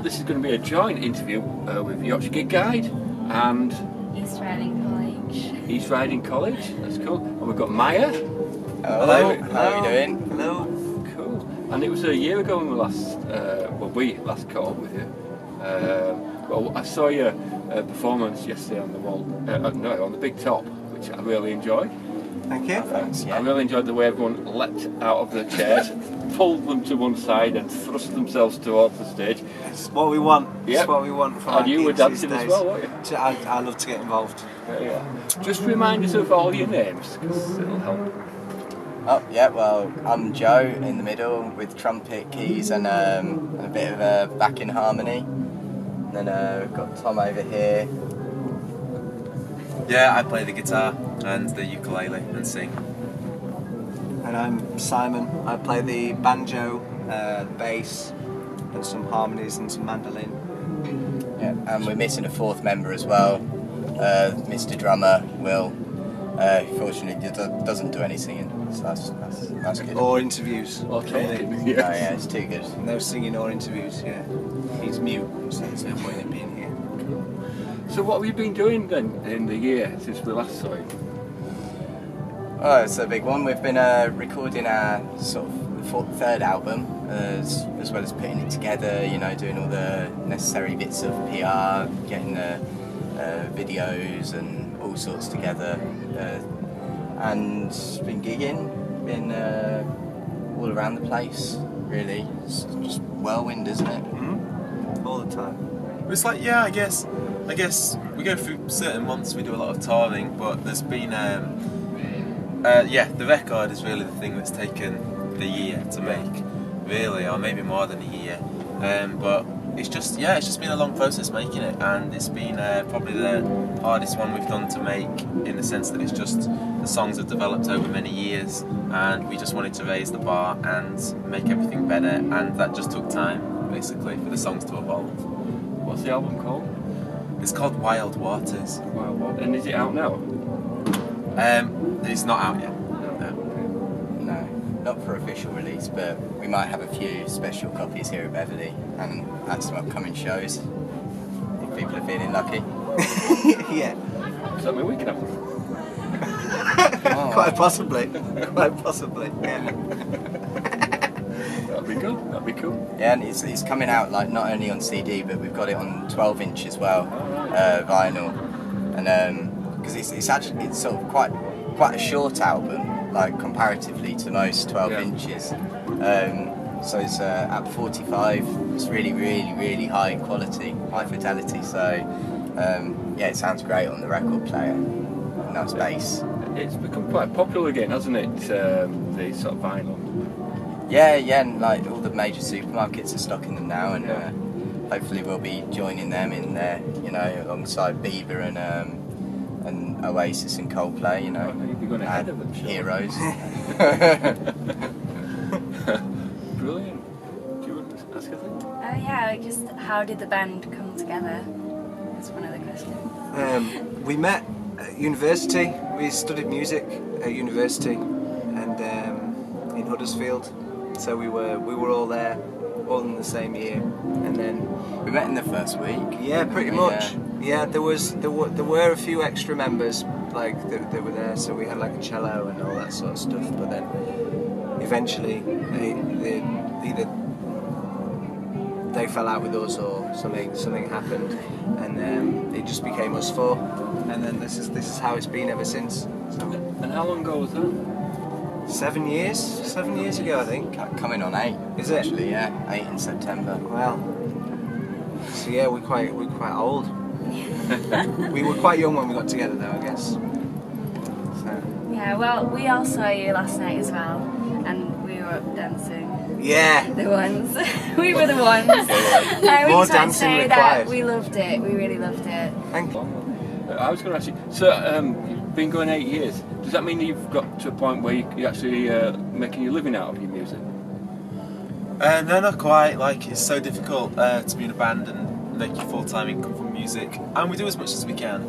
This is going to be a joint interview with Yorkshire Gig Guide and East Riding College. East Riding College. That's cool. And we've got Maia. Hello. How are you doing? Hello. Cool. And it was a year ago when we last caught up with you. Well, I saw your performance yesterday on the wall, on the big top, which I really enjoyed. Thank you. Thanks. I really enjoyed the way everyone leapt out of their chairs, pulled them to one side, and thrust themselves towards the stage. It's what we want. Yep. It's what we want from And you were dancing as well, weren't you? I love to get involved. Yeah. Just remind us of all your names, because it'll help. Oh, yeah, well, I'm Joe in the middle with trumpet, keys and a bit of a backing harmony. And then we've got Tom over here. Yeah, I play the guitar and the ukulele and sing. And I'm Simon. I play the banjo, bass, and some harmonies and some mandolin. Yeah, and we're missing a fourth member as well, Mr. Drummer, Will. Fortunately, doesn't do any singing, so that's good. Or interviews. Or talking. Oh yeah, it's too good. No singing or interviews, yeah. He's mute, so there's no point in being here. So what have you been doing then in the year since we last saw you? Oh, it's a big one. We've been recording our sort of third album, as well as putting it together, you know, doing all the necessary bits of PR, getting the videos and all sorts together. And been gigging, been all around the place, really. It's just whirlwind, isn't it? Mm-hmm. All the time. It's like, yeah, I guess we go through certain months, we do a lot of touring, but there's been, the record is really the thing that's taken the year to make, really, or maybe more than a year. But it's just been a long process making it, and it's been probably the hardest one we've done to make, in the sense that it's just the songs have developed over many years, and we just wanted to raise the bar and make everything better, and that just took time, basically, for the songs to evolve. What's the album called? It's called Wild Waters. Wild Waters. And is it out now? It's not out yet. No, not for official release, but we might have a few special copies here at Beverley and at some upcoming shows, if people are feeling lucky. Yeah. Does that mean we can have them? Quite possibly. Yeah. That'd be good. That'd be cool. Yeah, and it's coming out like not only on CD, but we've got it on 12-inch as well, vinyl, and because it's sort of quite a short album, like comparatively to most 12 inches. So it's at 45. It's really high quality, high fidelity. So it sounds great on the record player. Nice bass. It's become quite popular again, hasn't it? The sort of vinyl. Yeah, and like all the major supermarkets are stocking them now, and hopefully we'll be joining them in there, you know, alongside Bieber and Oasis and Coldplay, you know. Oh, you'd be going ahead of them, sure. Heroes. Brilliant. Do you want to ask a thing? Yeah, just how did the band come together? That's one of the questions. We met at university. We studied music at university, and in Huddersfield. So we were all there, all in the same year, and then We met in the first week. yeah, pretty much. Yeah, there were a few extra members like that were there, so we had like a cello and all that sort of stuff. But then eventually either they fell out with us or something happened, and it just became us four. And then this is how it's been ever since. So And how long ago was that? 7 years? 7 years ago, I think. Coming on 8. Is it? Actually, yeah, 8 in September. Well, so yeah, we're quite old. We were quite young when we got together, though, I guess. So. Yeah, well, we all saw you last night as well, and we were up dancing. Yeah. The ones. We were the ones. I More just want to dancing say required. that we loved it. We really loved it. Thank you. I was going to ask you, so you've been going 8 years. Does that mean you've got to a point where you're actually making your living out of your music? No, not quite. Like, it's so difficult to be in a band and make your full-time income from music, and we do as much as we can.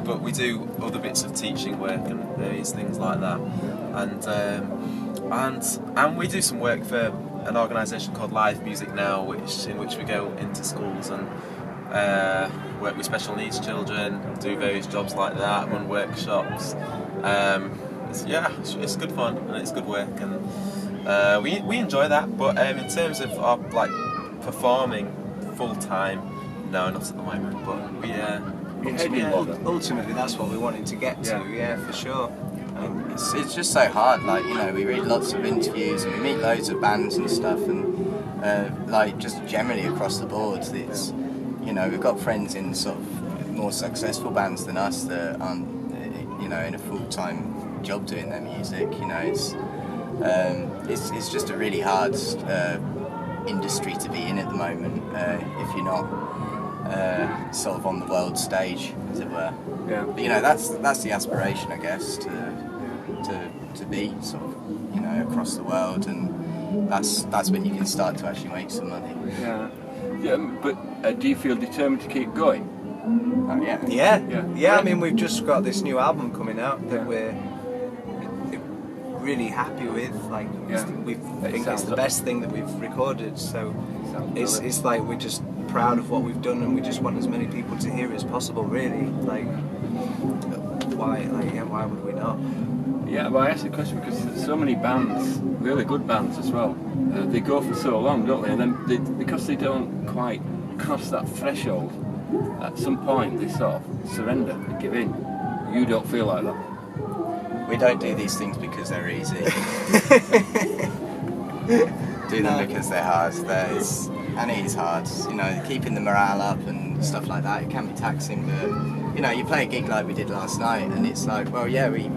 But we do other bits of teaching work and various things like that, and we do some work for an organisation called Live Music Now, in which we go into schools and work with special needs children, do various jobs like that, run workshops. It's good fun and it's good work, and we enjoy that. But in terms of our like performing full time, no, not at the moment. But ultimately that's what we wanted to get to. Yeah, for sure. It's just so hard. Like, you know, we read lots of interviews and we meet loads of bands and stuff, and like just generally across the board, it's, you know, we've got friends in sort of more successful bands than us that aren't, you know, in a full-time job doing their music. You know, it's just a really hard industry to be in at the moment if you're not sort of on the world stage, as it were. Yeah. But, you know, that's the aspiration, I guess, to be sort of, you know, across the world, and that's when you can start to actually make some money. Yeah. Yeah. But do you feel determined to keep going? Oh, yeah. Yeah. I mean, we've just got this new album coming out that we're really happy with. Like, we think it's the best thing that we've recorded. So it's like we're just proud of what we've done, and we just want as many people to hear it as possible. Really, like, why would we not? Yeah, well, I asked the question because there's so many bands, really good bands as well. They go for so long, don't they? And then because they don't quite cross that threshold, at some point they sort of surrender, they give in. You don't feel like that? We don't do these things because they're easy. Do them because they're hard. And it is hard. You know, keeping the morale up and stuff like that. It can be taxing, but you know, you play a gig like we did last night, and it's like, well, yeah, we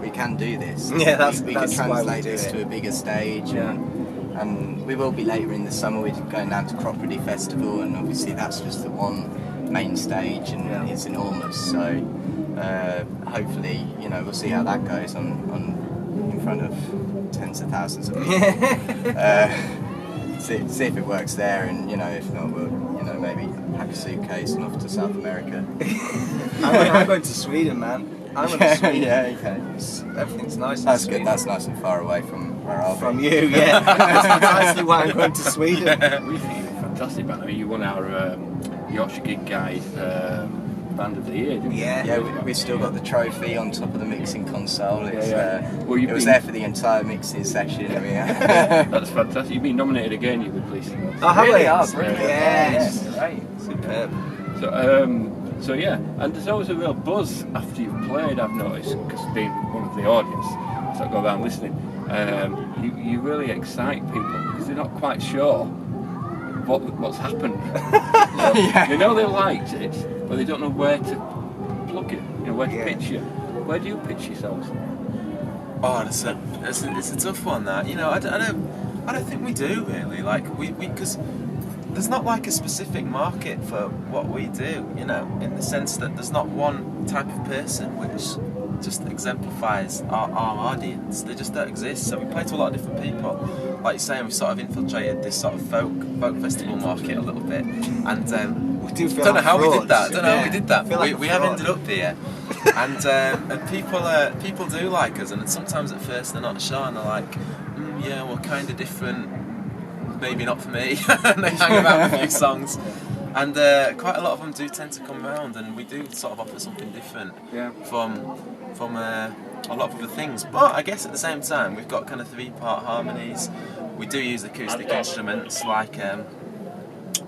can do this. Yeah, we can translate this to a bigger stage. Yeah. And we will be later in the summer. We're going down to Cropredy Festival, and obviously that's just the one main stage, and it's enormous. So hopefully, you know, we'll see how that goes in front of tens of thousands of people. See if it works there, and you know, if not, we'll, you know, maybe pack a suitcase and off to South America. I'm going to Sweden, man. I'm going to Sweden. Yeah, okay. Everything's nice. That's good. That's nice and far away from where I'll be. From you, yeah. That's precisely why I'm going to Sweden. We think you're a fantastic band. I mean, you won our Yorkshire Gig Guide Band of the Year, didn't you? Yeah, we've still got the trophy on top of the mixing console. It's, Well, it was there for the entire mixing session. I mean, that's fantastic. You've been nominated again, you would please. Oh, have we? Oh, brilliant. Yes. Great. Superb. So yeah, and there's always a real buzz after you've played, I've noticed, because being one of the audience, so I go around listening, you really excite people because they're not quite sure what's happened. They know they liked it, but they don't know where to plug it, you know, where to pitch you. Where do you pitch yourselves? Oh, it's a tough one. That, you know, I don't think we do really. Like because there's not like a specific market for what we do. You know, in the sense that there's not one type of person which just exemplifies our audience. They just don't exist. So we play to a lot of different people. Like you're saying, we've sort of infiltrated this sort of folk festival market a little bit, and we do feel don't know like how frauds. we did that. Don't know how we did that. Like we have ended up here, and people do like us, and sometimes at first they're not sure, and they're like, yeah, we're kind of different. Maybe not for me. And they hang about a few songs, and quite a lot of them do tend to come round, and we do sort of offer something different from a lot of other things. But I guess at the same time, we've got kind of 3-part harmonies. We do use acoustic instruments like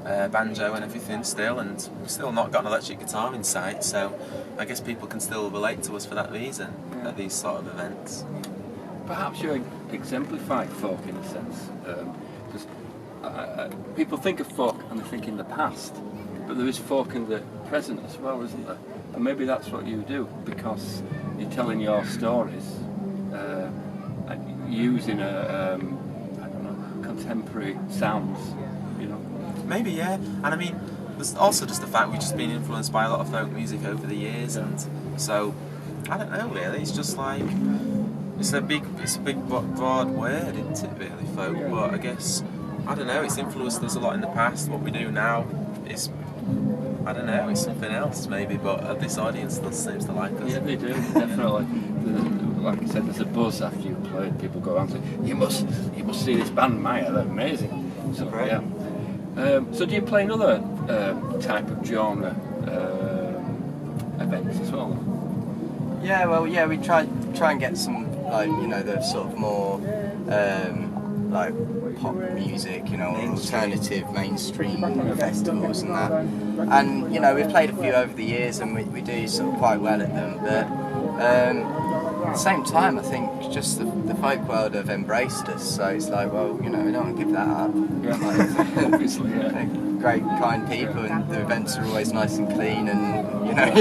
banjo and everything still, and we've still not got an electric guitar in sight, so I guess people can still relate to us for that reason at these sort of events. Perhaps you exemplify folk in a sense, because people think of folk and they think in the past, but there is folk in the present as well, isn't there? And maybe that's what you do, because you're telling your stories using contemporary sounds, you know. Maybe, yeah. And I mean, there's also just the fact we've just been influenced by a lot of folk music over the years, and so I don't know really. It's just like it's a big broad word, isn't it? Really, folk. But I guess I don't know. It's influenced us a lot in the past. What we do now is, I don't know, it's something else maybe. But this audience still seems to like us. Yeah, they do definitely. like I said, there's a buzz after you've played. People go around and say, you must see this band Maia, they're amazing. So, Great. yeah. So do you play another type of genre events as well? Yeah, well, yeah, we try and get some, like, you know, the sort of more like pop music, you know, alternative mainstream festivals and that. And you know, we've played a few over the years, and we do sort of quite well at them. But at the same time, I think just the folk world have embraced us. So it's like, well, you know, we don't want to give that up. Yeah, obviously, yeah. They're great, kind people, and the events are always nice and clean, and you know.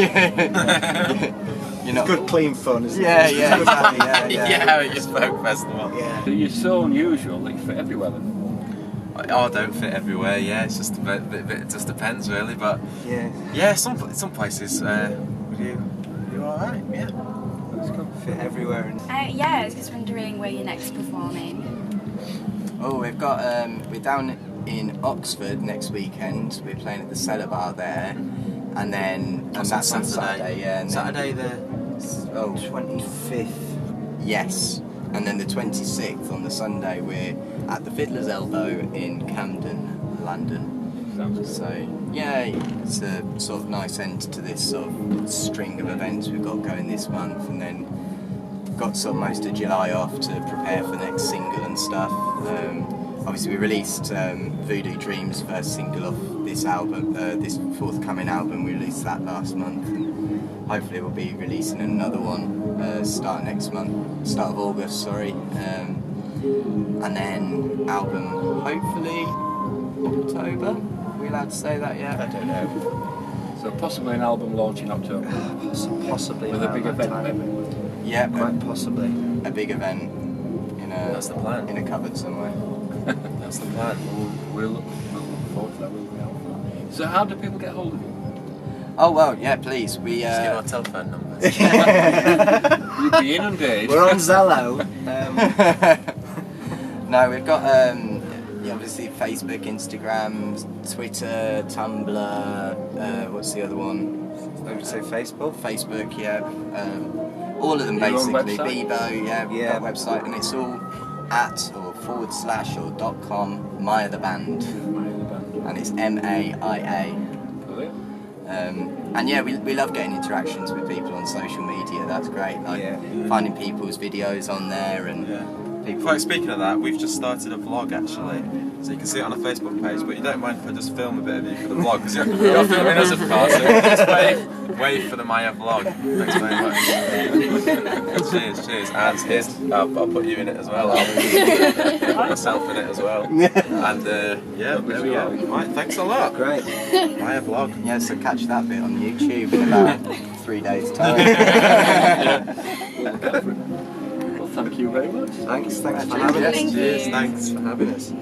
You're not Good, clean fun, isn't it? Yeah, exactly. Yeah, it's just folk festival. Yeah. So you're so unusual that you fit everywhere then? I don't fit everywhere. Yeah, it's just it just depends really. But Yeah. yeah, some places you all right. Yeah. That's cool. Fit everywhere. And Yeah, I was just wondering where you're next performing. Oh, we've got we're down in Oxford next weekend. We're playing at the Cellar Bar there, and then That's that's on on Saturday. Yeah, and Saturday the. Then, oh, 25th. yes, and then the 26th on the Sunday we're at the Fiddler's Elbow in Camden, London. Sounds good. So yeah, it's a sort of nice end to this sort of string of events we've got going this month, and then got sort of most of July off to prepare for the next single and stuff. Obviously we released Voodoo Dreams, first single off this album, this forthcoming album. We released that last month, and hopefully we'll be releasing another one start of August, sorry. And then album hopefully October. Are we allowed to say that yet? I don't know. So possibly an album launch in October. Possibly. With a around big that event time. maybe. Yeah, Quite possibly. a big event in That's the plan. a cupboard somewhere. That's the plan. We'll look forward to that. We'll be out. So how do people get hold of you? Oh well, yeah, please. We Just give our telephone numbers. You'll be inundated. We're on Zello. No, we've got obviously Facebook, Instagram, Twitter, Tumblr. What's the other one? Don't say Facebook. Facebook, yeah. All of them Your own basically. website? Bebo, yeah. We've Yeah. got a website, and it's all at or / or .com Maia the band, and it's MAIA. Brilliant. And yeah, we love getting interactions with people on social media. That's great. Like Yeah. finding people's videos on there and Yeah. people. Well, speaking of that, we've just started a vlog actually, so you can see it on a Facebook page. But you don't mind if I just film a bit of you for the vlog, because you're filming us, of course. So just wave for the Maia vlog. Thanks very much. cheers. And here's, I'll put you in it as well. I'll put myself in it as well. And yeah, there we go. Right, thanks a lot. Great. Maia vlog. Yeah, so catch that bit on YouTube in about 3 days' time. Well, thank you very much. Thanks for Cheers. having us. Thank Cheers, you. thanks. For having us.